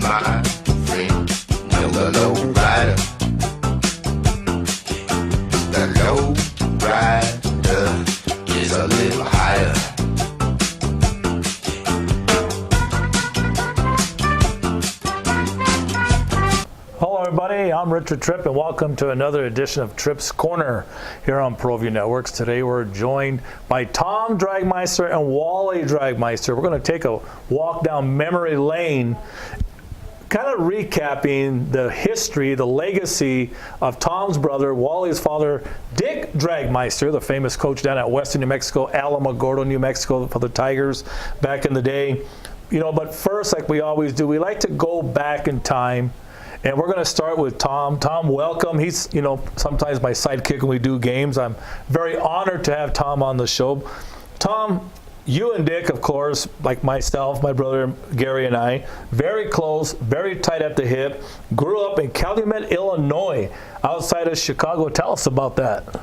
my friend. I'm the low rider. The low rider is a little higher. Hello everybody, I'm Richard Tripp and welcome to another edition of Tripp's Corner here on ProView Networks. Today we're joined by Tom Drangmeister and Wally Drangmeister. We're going to take a walk down memory lane, kind of recapping the history, the legacy of Tom's brother, Wally's father, Dick Drangmeister, the famous coach down at Western New Mexico, Alamogordo, New Mexico for the Tigers back in the day. You know, but first, like we always do, we like to go back in time. And we're going to start with Tom. Tom, welcome. He's, you know, sometimes my sidekick when we do games. I'm very honored to have Tom on the show. Tom, you and Dick, of course, like myself, my brother Gary and I, very close, very tight at the hip, grew up in Calumet, Illinois, outside of Chicago. Tell us about that.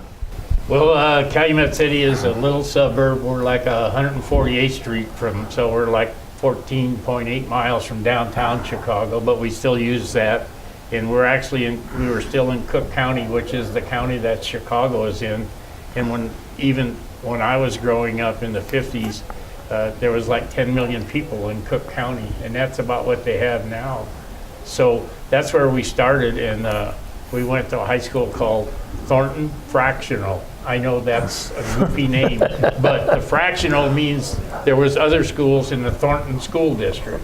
Well, Calumet City is a little suburb. We're like 148th Street from, so we're like 14.8 miles from downtown Chicago, but we still use that. And we're actually we were still in Cook County, which is the county that Chicago is in. And even when I was growing up in the 50s, there was like 10 million people in Cook County, and that's about what they have now. So that's where we started, and we went to a high school called Thornton Fractional. I know that's a goofy name, but the fractional means there was other schools in the Thornton School District,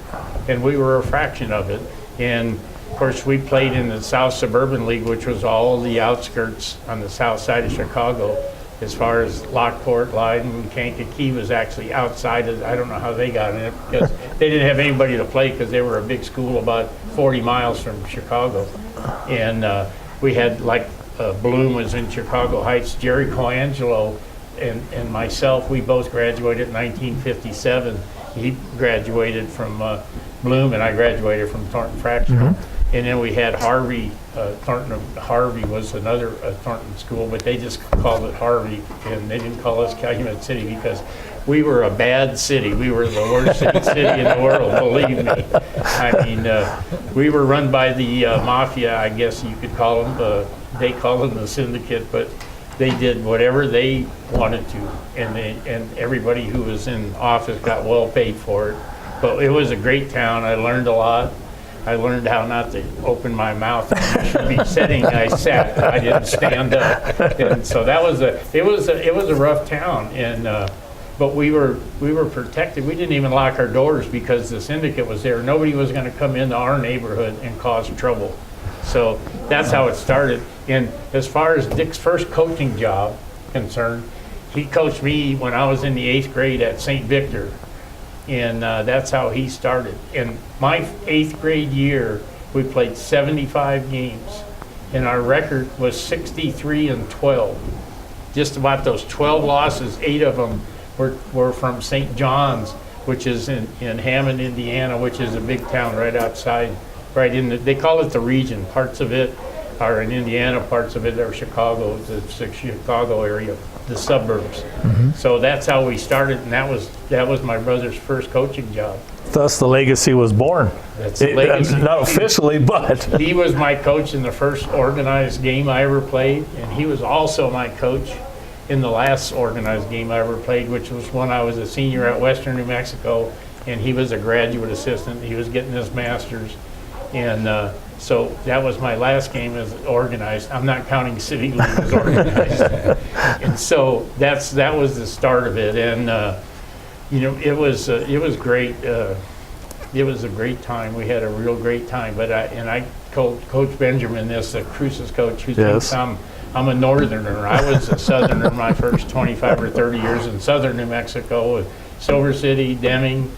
and we were a fraction of it. And of course, we played in the South Suburban League, which was all the outskirts on the south side of Chicago. As far as Lockport, Leyden, Kankakee was actually outside of, I don't know how they got in it, because they didn't have anybody to play because they were a big school about 40 miles from Chicago. And we had like, Bloom was in Chicago Heights. Jerry Coangelo and myself, we both graduated in 1957. He graduated from Bloom, and I graduated from Thornton Fractional. Mm-hmm. And then we had Harvey. Harvey was another Thornton school, but they just called it Harvey, and they didn't call us Calumet City because we were a bad city. We were the worst city in the world, believe me. I mean, we were run by the mafia, I guess you could call them. They call them the syndicate, but they did whatever they wanted to, and everybody who was in office got well paid for it. But it was a great town. I learned a lot. I learned how not to open my mouth. I should be sitting. I sat. I didn't stand up, and so that was it was a rough town, and but we were protected. We didn't even lock our doors because the syndicate was there. Nobody was going to come into our neighborhood and cause trouble. So that's how it started. And as far as Dick's first coaching job concerned, he coached me when I was in the 8th grade at St. Victor. And that's how he started. In my 8th grade year, we played 75 games. And our record was 63-12. Just about those 12 losses, 8 of them were from St. John's, which is in Hammond, Indiana, which is a big town right outside. Right in they call it the region. Parts of it are in Indiana, parts of it are Chicago, the Chicago area, the suburbs. Mm-hmm. So that's how we started, and that was my brother's first coaching job. Thus the legacy was born. That's the legacy. Not officially, but he was my coach in the first organized game I ever played, and he was also my coach in the last organized game I ever played, which was when I was a senior at Western New Mexico, and he was a graduate assistant. He was getting his master's. And so that was my last game as organized. I'm not counting City League as organized. And so that was the start of it. And you know, it was great. It was a great time. We had a real great time. But I told Coach Benjamin this, the Cruces coach, who thinks I'm a northerner. I was a southerner my first 25 or 30 years in southern New Mexico with Silver City, Deming,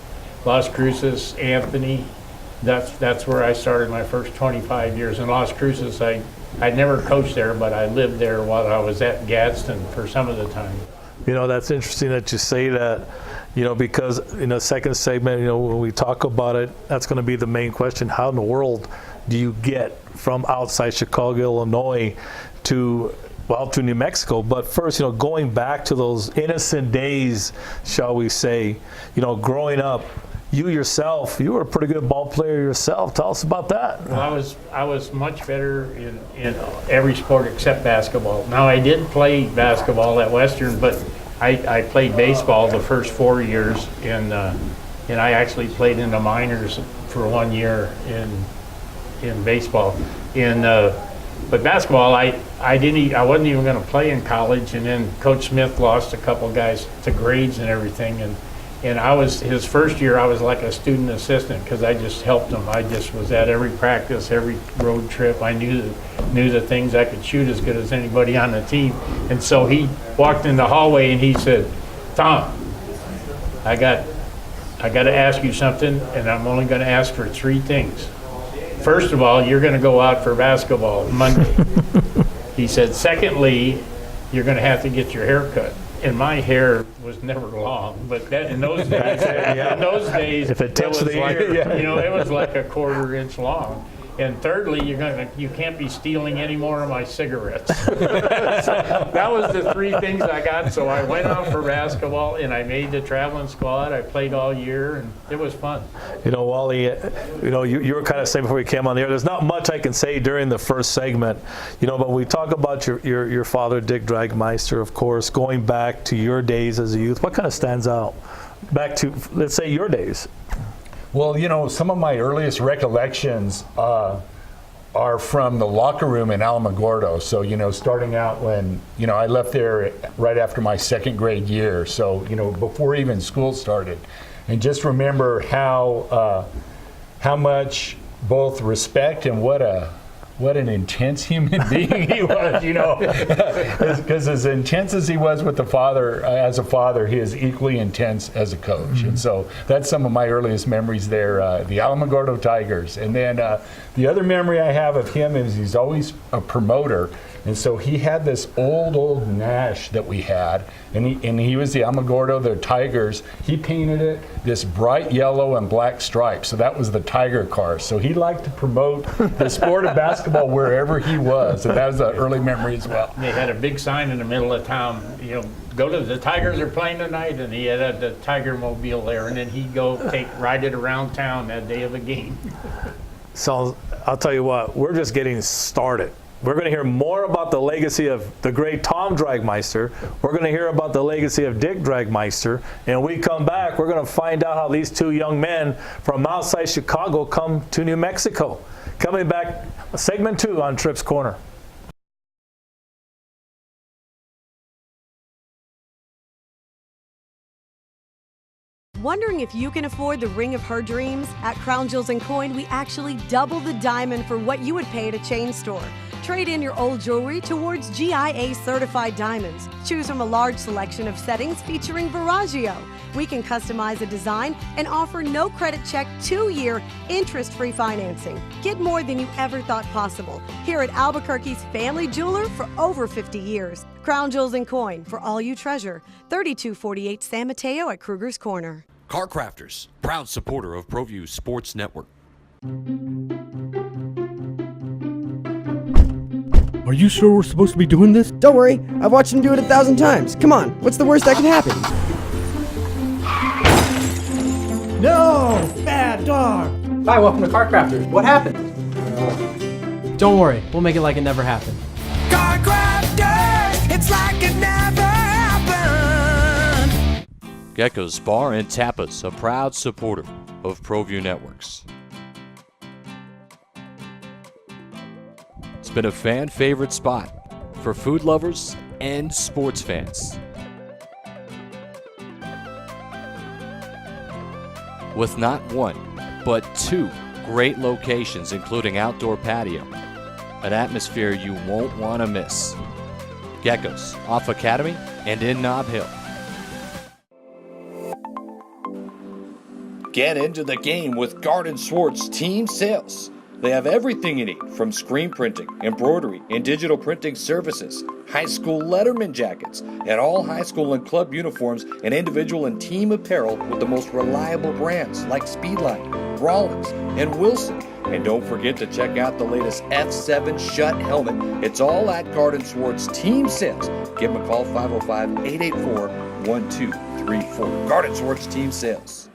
Las Cruces, Anthony. That's where I started my first 25 years in Las Cruces. I never coached there, but I lived there while I was at Gadsden for some of the time. You know, that's interesting that you say that, you know, because in the second segment, you know, when we talk about it, that's going to be the main question. How in the world do you get from outside Chicago, Illinois to New Mexico? But first, you know, going back to those innocent days, shall we say, you know, growing up, you yourself, you were a pretty good ball player yourself. Tell us about that. Well, I was much better in every sport except basketball. Now, I did play basketball at Western, but I played baseball the first 4 years, and I actually played in the minors for 1 year in baseball. But basketball, I wasn't even going to play in college, and then Coach Smith lost a couple guys to grades and everything, and I was his first year. I was like a student assistant because I just helped him. I just was at every practice, every road trip. I knew the things. I could shoot as good as anybody on the team, and so he walked in the hallway and he said, "Tom, I got to ask you something, and I'm only going to ask for 3 things. First of all, you're going to go out for basketball Monday." He said, "Secondly, you're going to have to get your hair cut." And my hair was never long, but in those days, If it touched the like, ear, yeah. it was like a 1/4 inch long. And thirdly, you can't be stealing any more of my cigarettes. So that was the 3 things I got. So I went out for basketball, and I made the traveling squad. I played all year, and it was fun. Wally, you were kind of saying before we came on the air, there's not much I can say during the first segment, but we talk about your father, Dick Drangmeister, of course, going back to your days as a youth. What kind of stands out back to, let's say, your days? Well, some of my earliest recollections are from the locker room in Alamogordo. So, starting out when, I left there right after my 2nd grade year. So, before even school started. And just remember how much both respect and what an intense human being he was, because as intense as he was with as a father, he is equally intense as a coach. Mm-hmm. And so that's some of my earliest memories there, the Alamogordo Tigers. And then the other memory I have of him is he's always a promoter. And so he had this old Nash that we had, and he was the Alamogordo, the Tigers. He painted it this bright yellow and black stripes, so that was the Tiger car. So he liked to promote the sport of basketball wherever he was, and that was an early memory as well. They had a big sign in the middle of town, go to the Tigers are playing tonight, and he had the Tiger mobile there, and then he'd go ride it around town that day of the game. So I'll tell you what, we're just getting started. We're going to hear more about the legacy of the great Tom Drangmeister. We're going to hear about the legacy of Dick Drangmeister. And when we come back, we're going to find out how these 2 young men from outside Chicago come to New Mexico. Coming back, segment 2 on Tripp's Corner. Wondering if you can afford the ring of her dreams? At Crown Jewels & Coin, we actually double the diamond for what you would pay at a chain store. Trade in your old jewelry towards GIA certified diamonds. Choose from a large selection of settings featuring Veragio. We can customize a design and offer no credit check 2-year interest-free financing. Get more than you ever thought possible here at Albuquerque's family jeweler for over 50 years. Crown Jewels & Coin, for all you treasure. 3248 San Mateo at Kruger's Corner. Car Crafters, proud supporter of ProView Sports Network. Are you sure we're supposed to be doing this? Don't worry, I've watched him do it 1,000 times. Come on, what's the worst that can happen? No! Bad dog! Hi, welcome to Car Crafters. What happened? Don't worry, we'll make it like it never happened. Car Crafters, it's like it never happened. Geckos Bar and Tappets, a proud supporter of ProView Networks. It's been a fan-favorite spot for food lovers and sports fans. With not 1, but 2 great locations, including outdoor patio, an atmosphere you won't want to miss. Geckos, off Academy and in Nob Hill. Get into the game with Garden Swartz Team Sales. They have everything you need, from screen printing, embroidery, and digital printing services, high school letterman jackets, and all high school and club uniforms and individual and team apparel with the most reliable brands like Speedline, Rawlings, and Wilson. And don't forget to check out the latest F7 Shut helmet. It's all at Garden Swartz Team Sales. Give them a call, 505-884-1234. Garden Swartz Team Sales.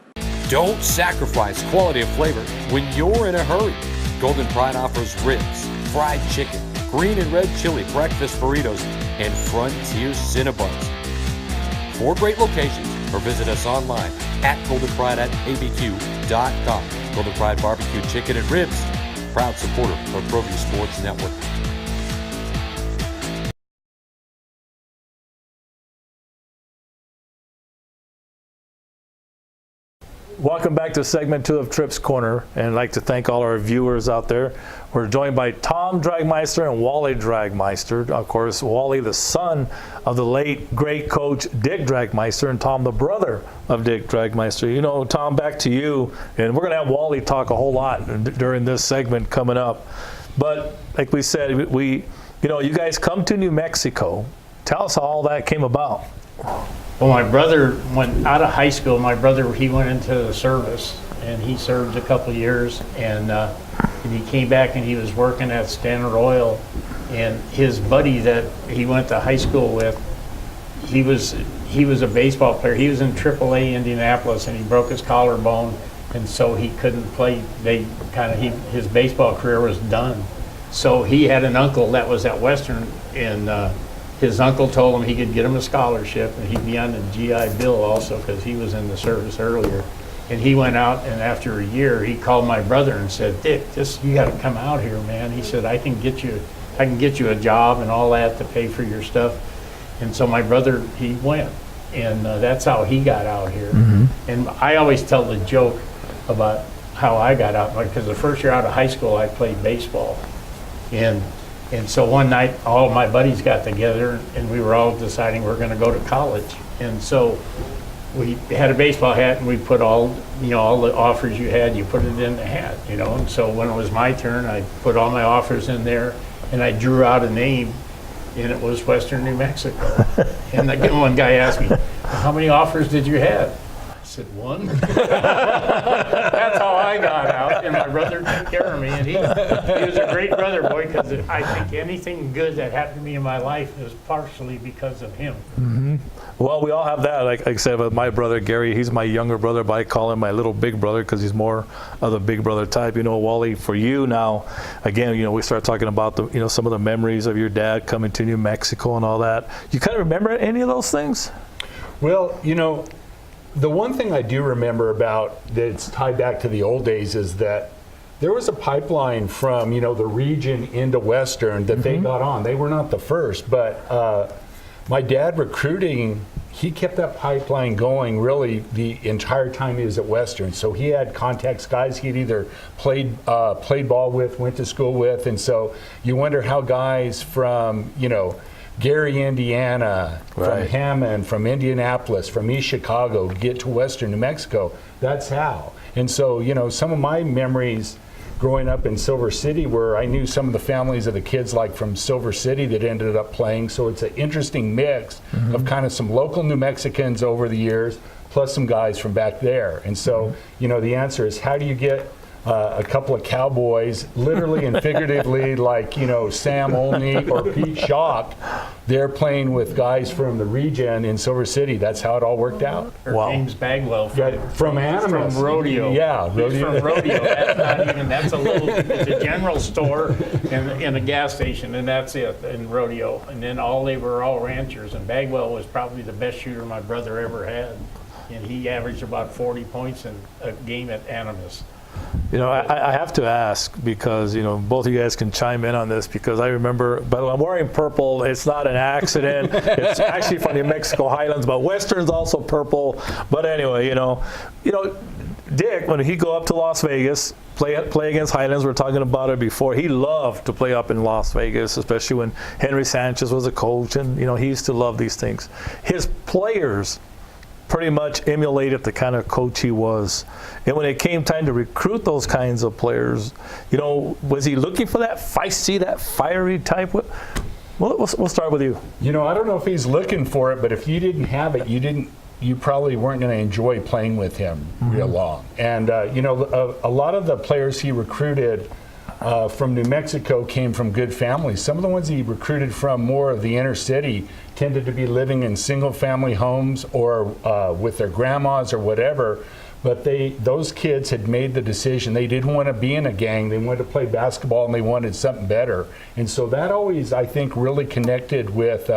Don't sacrifice quality of flavor when you're in a hurry. Golden Pride offers ribs, fried chicken, green and red chili breakfast burritos, and Frontier Cinnabons. 4 great locations, or visit us online at goldenpride@abq.com. Golden Pride Barbecue Chicken and Ribs, proud supporter of ProView Sports Network. Welcome back to segment 2 of Tripp's Corner, and I'd like to thank all our viewers out there. We're joined by Tom Drangmeister and Wally Drangmeister. Of course, Wally, the son of the late great coach Dick Drangmeister, and Tom, the brother of Dick Drangmeister. You know, Tom, back to you, and we're going to have Wally talk a whole lot during this segment coming up. But like we said, you guys come to New Mexico. Tell us how all that came about. Well, my brother went out of high school. He went into the service, and he served a couple of years, and he came back and he was working at Standard Oil, and his buddy that he went to high school with, he was a baseball player. He was in AAA Indianapolis, and he broke his collarbone, and so he couldn't play. His baseball career was done. So he had an uncle that was at Western, and his uncle told him he could get him a scholarship, and he'd be on the GI Bill also because he was in the service earlier. And he went out, and after a year, he called my brother and said, "Dick, you got to come out here, man." He said, "I can get you a job and all that to pay for your stuff." And so my brother, he went, and that's how he got out here. Mm-hmm. And I always tell the joke about how I got out, because the first year out of high school, I played baseball, and so one night, all of my buddies got together, and we were all deciding we're going to go to college. And so we had a baseball hat, and we put all the offers you had, you put it in the hat, And so when it was my turn, I put all my offers in there, and I drew out a name, and it was Western New Mexico. And one guy asked me, "How many offers did you have?" I said, "1." That's how I got out, and my brother took care of me, and he was a great brother, boy, because I think anything good that happened to me in my life is partially because of him. Mm-hmm. Well, we all have that. Like I said, with my brother Gary, he's my younger brother, but I call him my little big brother because he's more of the big brother type. Wally, for you now, again, we start talking about some of the memories of your dad coming to New Mexico and all that. You kind of remember any of those things? Well, the one thing I do remember about that's tied back to the old days is that there was a pipeline from, the region into Western that they got on. They were not the first, but my dad recruiting, he kept that pipeline going really the entire time he was at Western. So he had contacts, guys he'd either played ball with, went to school with, and so you wonder how guys from, Gary, Indiana, from Hammond, from Indianapolis, from East Chicago, get to Western New Mexico. That's how. And so, some of my memories growing up in Silver City were I knew some of the families of the kids like from Silver City that ended up playing. So it's an interesting mix of kind of some local New Mexicans over the years, plus some guys from back there. And so, the answer is, how do you get a couple of cowboys, literally and figuratively, like, Sam Olney or Pete Schock, they're playing with guys from the region in Silver City. That's how it all worked out. Or James Bagwell from Animus. From Rodeo. Yeah, Rodeo. He's from Rodeo. That's not even, it's a general store and a gas station, and that's it, in Rodeo. And then they were all ranchers, and Bagwell was probably the best shooter my brother ever had. And he averaged about 40 points in a game at Animus. I have to ask because, both of you guys can chime in on this because I remember, by the way, I'm wearing purple. It's not an accident. It's actually from New Mexico Highlands, but Western's also purple. But anyway, Dick, when he'd go up to Las Vegas, play against Highlands, we were talking about it before, he loved to play up in Las Vegas, especially when Henry Sanchez was a coach, and, he used to love these things. His players pretty much emulated the kind of coach he was. And when it came time to recruit those kinds of players, was he looking for that feisty, that fiery type? Well, we'll start with you. I don't know if he's looking for it, but if you didn't have it, you probably weren't going to enjoy playing with him real long. And, a lot of the players he recruited from New Mexico came from good families. Some of the ones he recruited from more of the inner city tended to be living in single family homes or with their grandmas or whatever. But those kids had made the decision. They didn't want to be in a gang. They wanted to play basketball, and they wanted something better. And so that always, I think, really connected with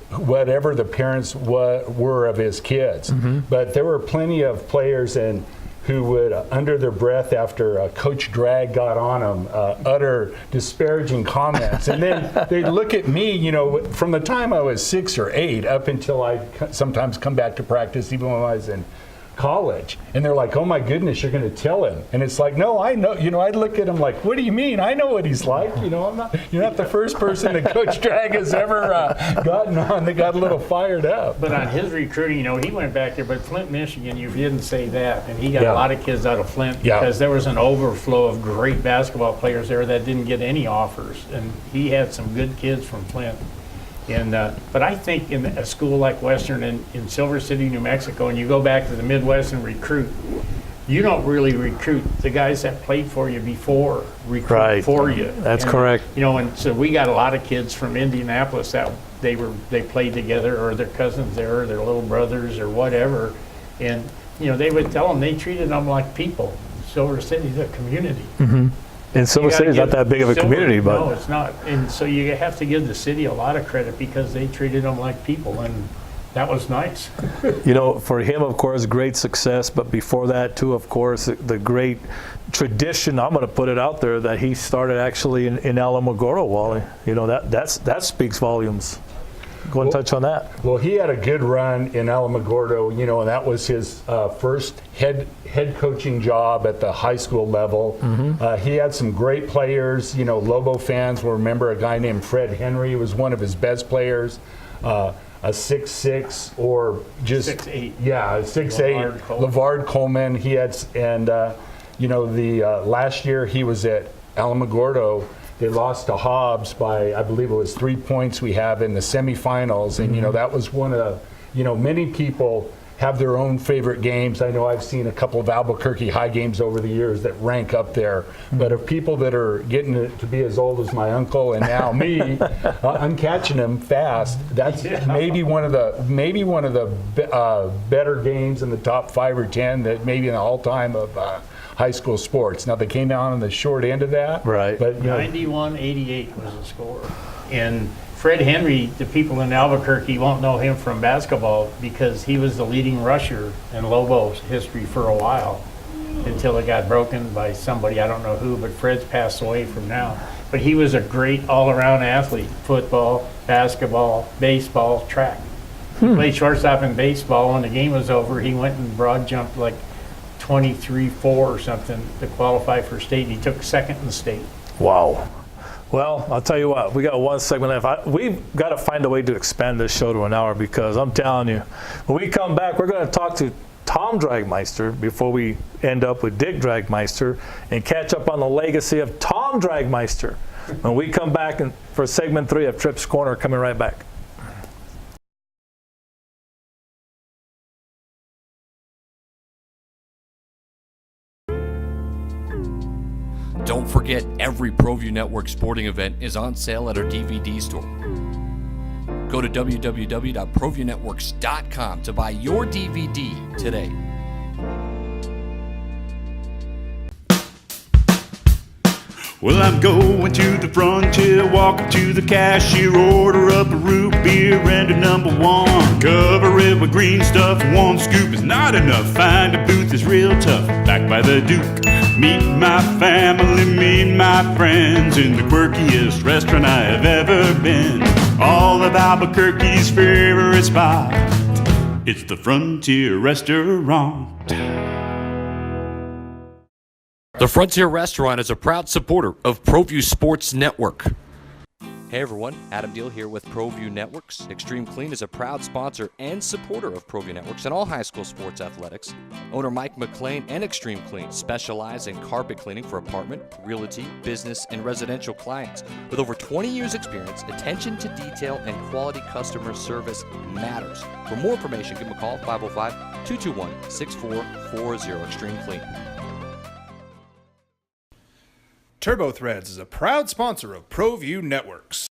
whatever the parents were of his kids. But there were plenty of players who would, under their breath after Coach Drag got on them, utter disparaging comments. And then they'd look at me, you know, from the time I was 6 or 8 up until I'd sometimes come back to practice, even when I was in college, and they're like, oh my goodness, you're going to tell him. And it's like, no, I know, you know, I'd look at him like, what do you mean? I know what he's like. You know, you're not the first person that Coach Drag has ever gotten on that got a little fired up. But on his recruiting, you know, he went back there, but Flint, Michigan, you didn't say that. And he got a lot of kids out of Flint because there was an overflow of great basketball players there that didn't get any offers. And he had some good kids from Flint. And, but I think in a school like Western in Silver City, New Mexico, and you go back to the Midwest and recruit, you don't really recruit the guys that played for you before recruit for you. That's correct. You know, and so we got a lot of kids from Indianapolis that they played together, or their cousins there, or their little brothers, or whatever. And you know, they would tell them they treated them like people. Silver City's a community. And Silver City's not that big of a community, but no, it's not. And so you have to give the city a lot of credit because they treated them like people, and that was nice. You know, for him, of course, great success, but before that, too, of course, the great tradition, I'm going to put it out there, that he started actually in Alamogordo, Wally. You know, that speaks volumes. Go and touch on that. Well, he had a good run in Alamogordo, you know, and that was his first head coaching job at the high school level. He had some great players. You know, Lobo fans will remember a guy named Fred Henry was one of his best players. A 6'6" or just 6'8". Yeah, 6'8". LeVard Coleman. He had, and you know, the last year he was at Alamogordo. They lost to Hobbs by, I believe it was 3 points we have in the semifinals. And, you know, that was one of, you know, many people have their own favorite games. I know I've seen a couple of Albuquerque high games over the years that rank up there. But of people that are getting to be as old as my uncle and now me, I'm catching them fast. That's maybe one of the better games in the top 5 or 10 that maybe in the all-time of high school sports. Now they came down on the short end of that. Right. But 91-88 was the score. And Fred Henry, the people in Albuquerque won't know him from basketball because he was the leading rusher in Lobo's history for a while until it got broken by somebody, I don't know who, but Fred's passed away from now. But he was a great all-around athlete: football, basketball, baseball, track. He played shortstop in baseball. When the game was over, he went and broad jumped like 23-4 or something to qualify for state. He took second in the state. Wow. Well, I'll tell you what, we got one segment left. We've got to find a way to expand this show to an hour because I'm telling you, when we come back, we're going to talk to Tom Drangmeister before we end up with Dick Drangmeister and catch up on the legacy of Tom Drangmeister when we come back for segment 3 of Tripp's Corner. Coming right back. Don't forget, every ProView Network sporting event is on sale at our DVD store. Go to www.proviewnetworks.com to buy your DVD today. Well, I'm going to the frontier, walking to the cashier, order up a root beer and a #1. Cover it with green stuff, 1 scoop is not enough. Find a booth is real tough, back by the Duke. Meet my family, meet my friends in the quirkiest restaurant I have ever been. All of Albuquerque's favorite spot, it's the Frontier Restaurant. The Frontier Restaurant is a proud supporter of ProView Sports Network. Hey everyone, Adam Deal here with ProView Networks. Xtreme Clean is a proud sponsor and supporter of ProView Networks and all high school sports athletics. Owner Mike McLean and Xtreme Clean specialize in carpet cleaning for apartment, realty, business, and residential clients. With over 20 years experience, attention to detail and quality customer service matters. For more information, give them a call, 505-221-6440, Xtreme Clean. Turbo Threads is a proud sponsor of ProView Networks.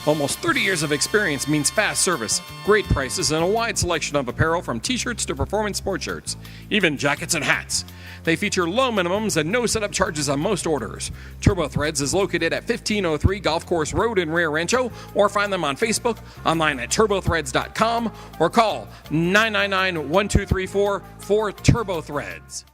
Almost 30 years of experience means fast service, great prices, and a wide selection of apparel from t-shirts to performance sport shirts, even jackets and hats. They feature low minimums and no setup charges on most orders. Turbo Threads is located at 1503 Golf Course Road in Rio Rancho, or find them on Facebook, online at turbothreads.com, or call 999-1234 for Turbo Threads.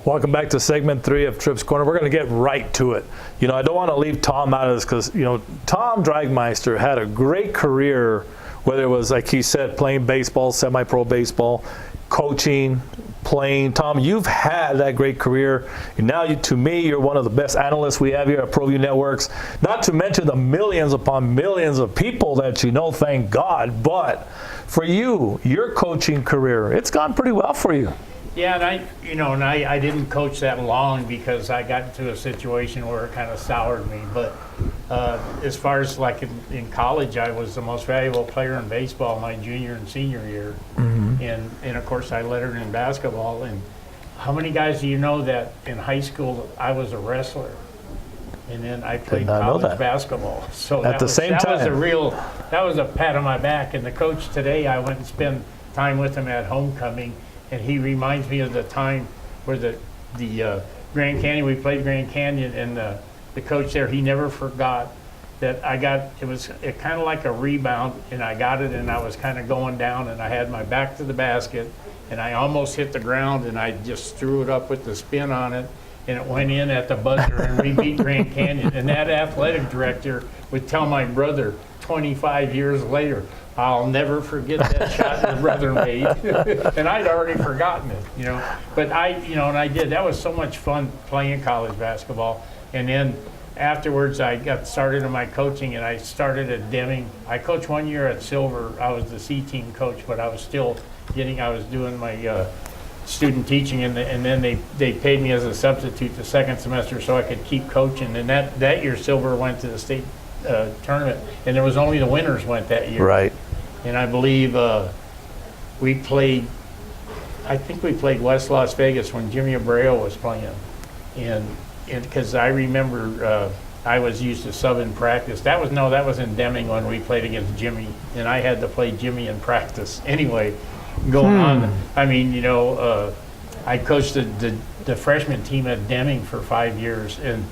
Welcome back to segment 3 of Tripp's Corner. We're going to get right to it. You know, I don't want to leave Tom out of this because, you know, Tom Drangmeister had a great career, whether it was, like he said, playing baseball, semi-pro baseball, coaching, playing. Tom, you've had that great career. And now, to me, you're one of the best analysts we have here at ProView Networks. Not to mention the millions upon millions of people that you know, thank God. But for you, your coaching career, it's gone pretty well for you. Yeah, and I didn't coach that long because I got into a situation where it kind of soured me. But as far as like in college, I was the most valuable player in baseball my junior and senior year. Mm-hmm. And of course, I lettered in basketball. And how many guys do you know that in high school I was a wrestler? And then I played college basketball. So at the same time, that was a pat on my back. And the coach today, I went and spent time with him at homecoming. And he reminds me of the time where the Grand Canyon, we played Grand Canyon, and the coach there, he never forgot that it was kind of like a rebound, and I got it, and I was kind of going down, and I had my back to the basket, and I almost hit the ground, and I just threw it up with the spin on it, and it went in at the buzzer, and we beat Grand Canyon. And that athletic director would tell my brother 25 years later, I'll never forget that shot your brother made. And I'd already forgotten it, you know. But I did. That was so much fun playing college basketball. And then afterwards, I got started in my coaching, and I started at Deming. I coached 1 year at Silver. I was the C team coach, but I was still I was doing my student teaching, and then they paid me as a substitute the second semester so I could keep coaching. And that year, Silver went to the state tournament, and there was only the winners went that year. Right. And I believe we played West Las Vegas when Jimmy Abreu was playing. And because I remember I was used to sub in practice. That was in Deming when we played against Jimmy, and I had to play Jimmy in practice. Anyway, going on, I mean, you know, I coached the freshman team at Deming for 5 years, and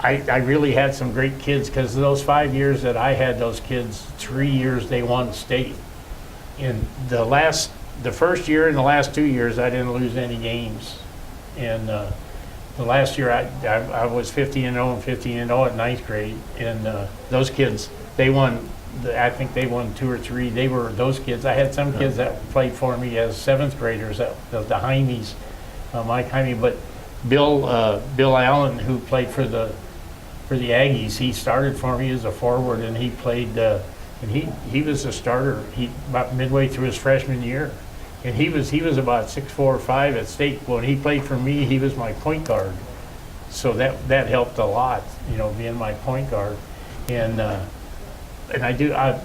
I really had some great kids because those 5 years that I had those kids, 3 years they won state. In the first year and the last 2 years, I didn't lose any games. And the last year I was 50-0 and 50-0 at ninth grade. And those kids, they won. I think they won 2 or 3. They were those kids. I had some kids that played for me as seventh graders, the Heimies, Mike Jaime, but Bill Allen, who played for the Aggies, he started for me as a forward, and he played, and he was a starter. He about midway through his freshman year, and he was about 6'4" or 5" at state. When he played for me, he was my point guard, so that helped a lot, you know, being my point guard. And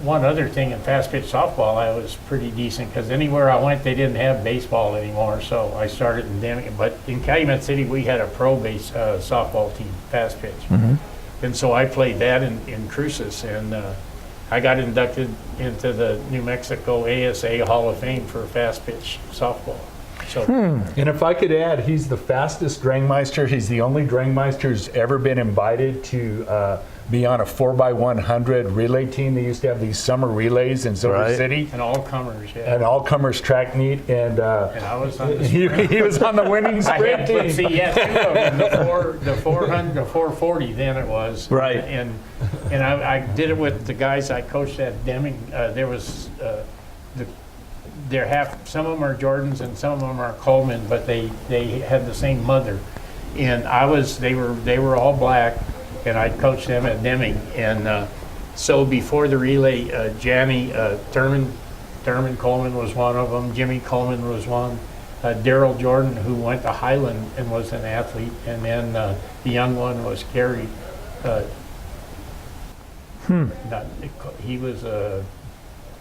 one other thing in fast pitch softball, I was pretty decent because anywhere I went, they didn't have baseball anymore, so I started in Deming. But in Calumet City, we had a pro-base softball team, fast pitch. Mm-hmm. And so I played that in Cruces, and I got inducted into the New Mexico ASA Hall of Fame for fast pitch softball. So, And if I could add, he's the fastest Drangmeister. He's the only Drangmeister who's ever been invited to be on a 4x100 relay team. They used to have these summer relays in Silver City. And all comers, yeah. And all comers track meet. And I was on the he was on the winning sprint team. Let's see, yeah, 2 of them, the 400, the 440 then it was. Right. And I did it with the guys I coached at Deming. There was some of them are Jordans and some of them are Coleman, but they had the same mother. And they were all black, and I coached them at Deming. And so before the relay, Thurman Coleman was one of them, Jimmy Coleman was one, Daryl Jordan, who went to Highland and was an athlete, and then the young one was Gary. He was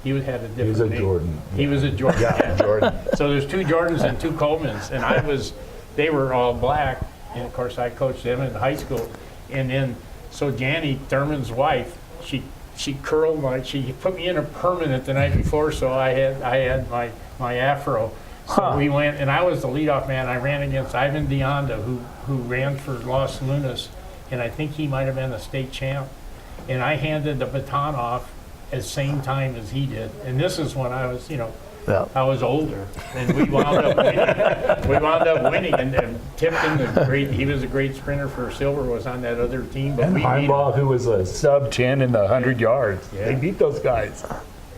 He had a different He was a name. Jordan. He was a Jordan. Yeah, Jordan. So there's 2 Jordans and 2 Colemans, and they were all black, and of course I coached them in high school. And then, so Janny, Thurman's wife, she curled she put me in a permanent the night before, so I had my afro. So we went, and I was the leadoff man. I ran against Ivan Deonda, who ran for Los Lunas, and I think he might have been a state champ. And I handed the baton off at the same time as he did. And this is when I was, I was older, and we wound up winning. And Tipton, he was a great sprinter for Silver, was on that other team. But And Heimbach, who was a sub 10 in the 100 yards. Yeah. They beat those guys.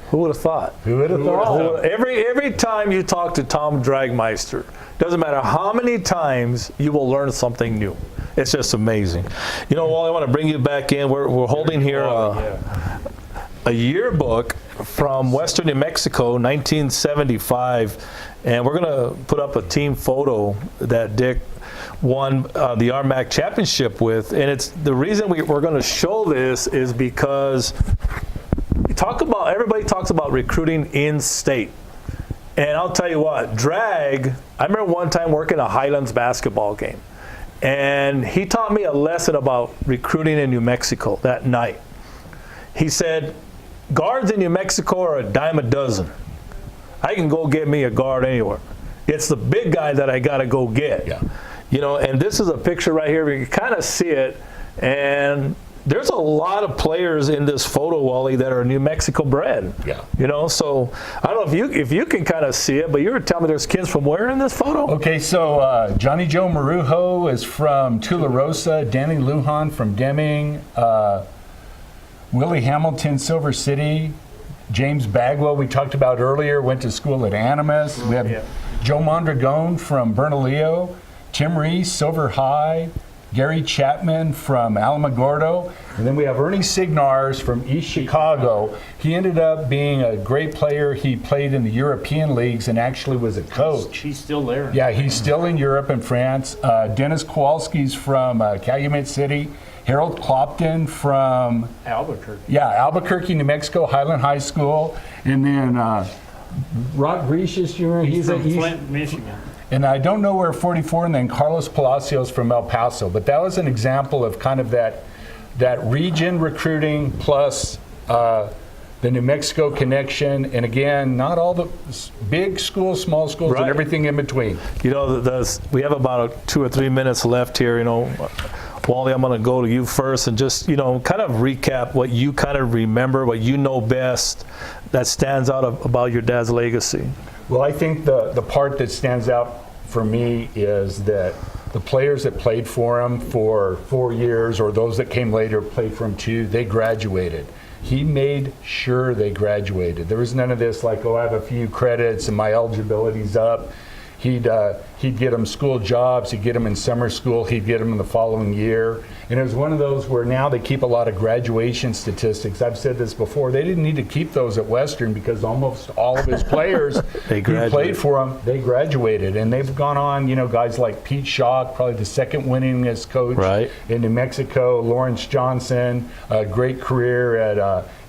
Who would have thought? Who would have thought? Every time you talk to Tom Drangmeister, doesn't matter how many times, you will learn something new. It's just amazing. Wally, I want to bring you back in. We're holding here a yearbook from Western New Mexico, 1975, and we're going to put up a team photo that Dick won the RMAC championship with. And it's the reason we're going to show this is because everybody talks about recruiting in state. And I'll tell you what, I remember one time working a Highlands basketball game, and he taught me a lesson about recruiting in New Mexico that night. He said, guards in New Mexico are a dime a dozen. I can go get me a guard anywhere. It's the big guy that I got to go get. Yeah. And this is a picture right here where you can kind of see it, and there's a lot of players in this photo, Wally, that are New Mexico bred. Yeah. So I don't know if you can kind of see it, but you were telling me there's kids from where in this photo? Okay, so Johnny Joe Marujo is from Tularosa, Danny Lujan from Deming, Willie Hamilton, Silver City, James Bagwell, we talked about earlier, went to school at Animas. We have Joe Mondragon from Bernalillo, Tim Reese, Silver High, Gary Chapman from Alamogordo, and then we have Ernie Signars from East Chicago. He ended up being a great player. He played in the European leagues and actually was a coach. He's still there. Yeah, he's still in Europe and France. Dennis Kowalski's from Calumet City. Harold Clopton from Albuquerque. Yeah, Albuquerque, New Mexico, Highland High School. And then Rock Grecius Jr., he's from at East, Flint, Michigan. and I don't know where 44, and then Carlos Palacios from El Paso. But that was an example of kind of that region recruiting plus the New Mexico connection. And again, not all the big schools, small schools, and everything in between. We have about 2 or 3 minutes left here, Wally, I'm going to go to you first and just, kind of recap what you kind of remember, what you know best that stands out about your dad's legacy. Well, I think the part that stands out for me is that the players that played for him for 4 years, or those that came later played for him 2, they graduated. He made sure they graduated. There was none of this like, I have a few credits and my eligibility's up. He'd get them school jobs, he'd get them in summer school, he'd get them in the following year. And it was one of those where now they keep a lot of graduation statistics. I've said this before, they didn't need to keep those at Western because almost all of his players who played for him, they graduated. And they've gone on, guys like Pete Schock, probably the second winningest coach in New Mexico, Lawrence Johnson, a great career at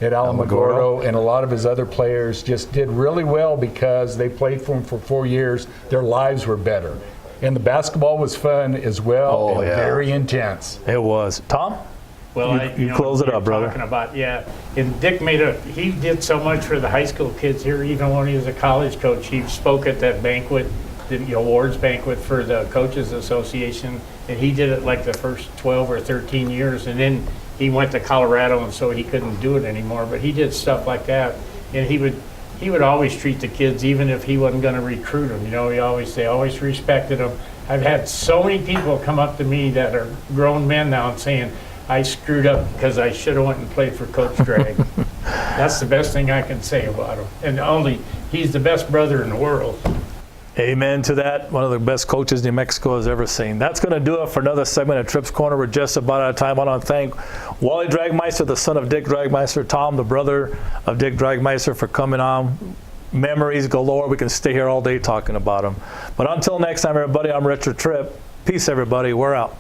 Alamogordo, and a lot of his other players just did really well because they played for him for 4 years. Their lives were better. And the basketball was fun as well, and very intense. It was. Tom? Well, you close it up, brother. Talking about, and Dick he did so much for the high school kids here. Even when he was a college coach, he spoke at that banquet, the awards banquet for the Coaches Association, and he did it like the first 12 or 13 years, and then he went to Colorado, and so he couldn't do it anymore. But he did stuff like that, and he would always treat the kids, even if he wasn't going to recruit them. He always respected them. I've had so many people come up to me that are grown men now and saying, I screwed up because I should have went and played for Coach Drag. That's the best thing I can say about him. And he's the best brother in the world. Amen to that. One of the best coaches New Mexico has ever seen. That's going to do it for another segment of Tripp's Corner. We're just about out of time. I want to thank Wally Drangmeister, the son of Dick Drangmeister, Tom, the brother of Dick Drangmeister, for coming on. Memories galore. We can stay here all day talking about them. But until next time, everybody, I'm Richard Tripp. Peace, everybody. We're out.